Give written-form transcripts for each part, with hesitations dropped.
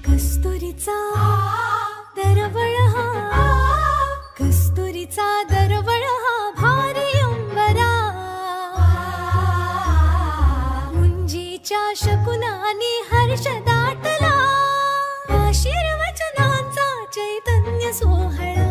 कस्तुरीचा दरवळ हा, कस्तुरीचा दरवळ हा भारी अंबरा, मुंजीच्या शकुनानी हर्ष दाटला, आशीर्वचनांचा चैतन्य सोहळा.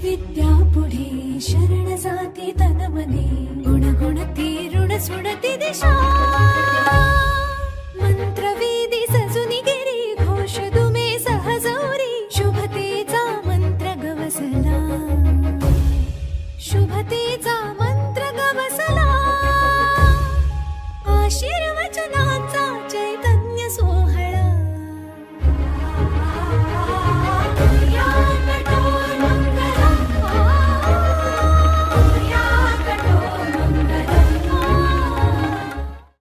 विद्या पुढे शरण जाती तन मने, गुण गुणती ऋण सुणती दिशा.